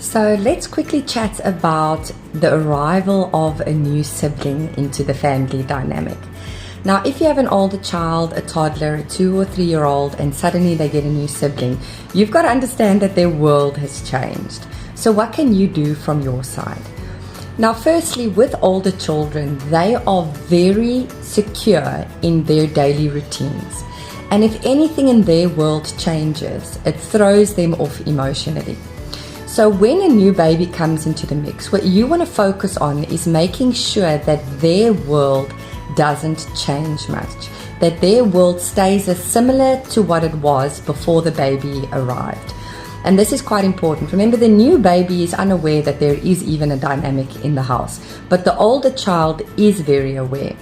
So let's quickly chat about the arrival of a new sibling into the family dynamic. Now, if you have an older child, a toddler, a 2 or 3 year old, and suddenly they get a new sibling, you've got to understand that their world has changed. So what can you do from your side? Now, firstly, with older children, they are very secure in their daily routines. And if anything in their world changes, it throws them off emotionally. So when a new baby comes into the mix, what you want to focus on is making sure that their world doesn't change much, that their world stays as similar to what it was before the baby arrived. And this is quite important. Remember, the new baby is unaware that there is even a dynamic in the house, but the older child is very aware.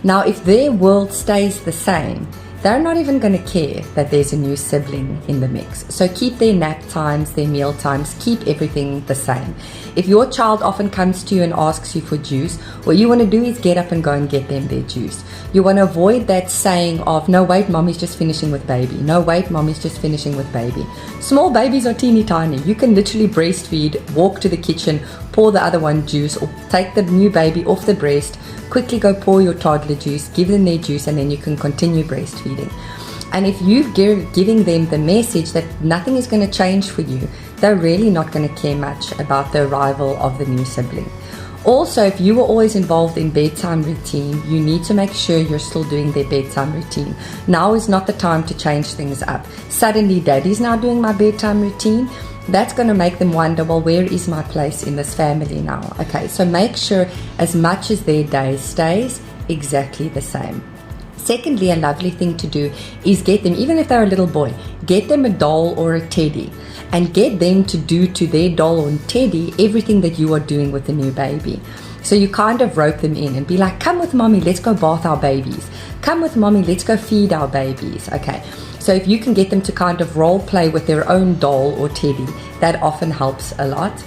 Now, if their world stays the same, they're not even going to care that there's a new sibling in the mix. So keep their nap times, their meal times, keep everything the same. If your child often comes to you and asks you for juice, what you want to do is get up and go and get them their juice. You want to avoid that saying of, no, wait, mommy's just finishing with baby. No, wait, mommy's just finishing with baby. Small babies are teeny tiny. You can literally breastfeed, walk to the kitchen, pour the other one juice, or take the new baby off the breast, quickly go pour your toddler juice, give them their juice, and then you can continue breastfeeding. And if you're giving them the message that nothing is going to change for you, they're really not going to care much about the arrival of the new sibling. Also, if you were always involved in bedtime routine, you need to make sure you're still doing their bedtime routine. Now is not the time to change things up. Suddenly, daddy's now doing my bedtime routine. That's going to make them wonder, well, where is my place in this family now? Okay, so make sure as much as their day stays exactly the same. Secondly, a lovely thing to do is get them, even if they're a little boy, get them a doll or a teddy and get them to do to their doll or teddy everything that you are doing with the new baby. So you kind of rope them in and be like, come with mommy, let's go bath our babies. Come with mommy, let's go feed our babies. Okay. So if you can get them to kind of role play with their own doll or teddy, that often helps a lot.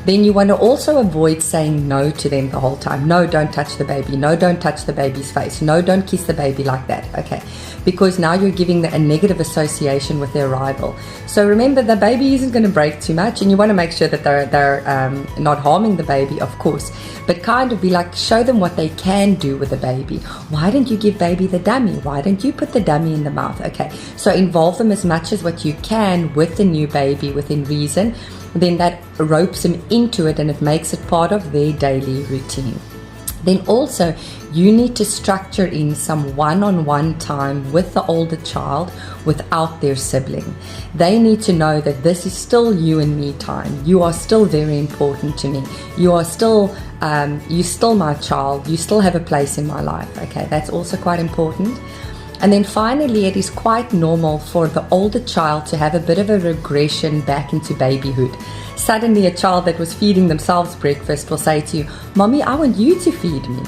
Then you want to also avoid saying no to them the whole time. No, don't touch the baby. No, don't touch the baby's face. No, don't kiss the baby like that. Okay. Because now you're giving a negative association with their arrival. So remember, the baby isn't going to break too much, and you want to make sure that they're not harming the baby, of course. But kind of be like, show them what they can do with the baby. Why don't you give baby the dummy? Why don't you put the dummy in the mouth? Okay. So involve them as much as what you can with the new baby within reason. Then that ropes them into it and it makes it part of their daily routine. Then also, you need to structure in some one-on-one time with the older child without their sibling. They need to know that this is still you and me time. You are still very important to me. You are still, you're still my child. You still have a place in my life. Okay, that's also quite important. And then finally, it is quite normal for the older child to have a bit of a regression back into babyhood. Suddenly, a child that was feeding themselves breakfast will say to you, Mommy, I want you to feed me.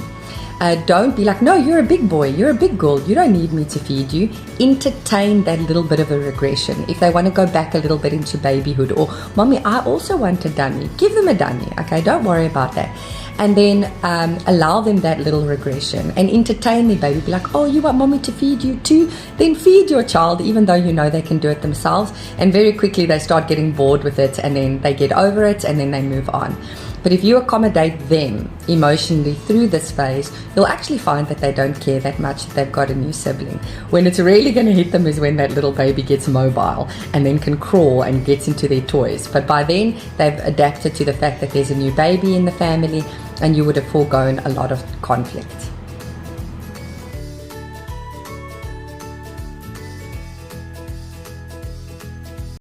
Don't be like, no, you're a big boy, you're a big girl, you don't need me to feed you. Entertain that little bit of a regression. If they want to go back a little bit into babyhood, or Mommy, I also want a dummy, give them a dummy, okay, don't worry about that. And then allow them that little regression and entertain their baby. Be like, oh, you want mommy to feed you too? Then feed your child, even though you know they can do it themselves. And very quickly they start getting bored with it, and then they get over it, and then they move on. But if you accommodate them emotionally through this phase, you'll actually find that they don't care that much that they've got a new sibling. When it's really going to hit them is when that little baby gets mobile and then can crawl and gets into their toys. But by then, they've adapted to the fact that there's a new baby in the family, and you would have foregone a lot of conflict.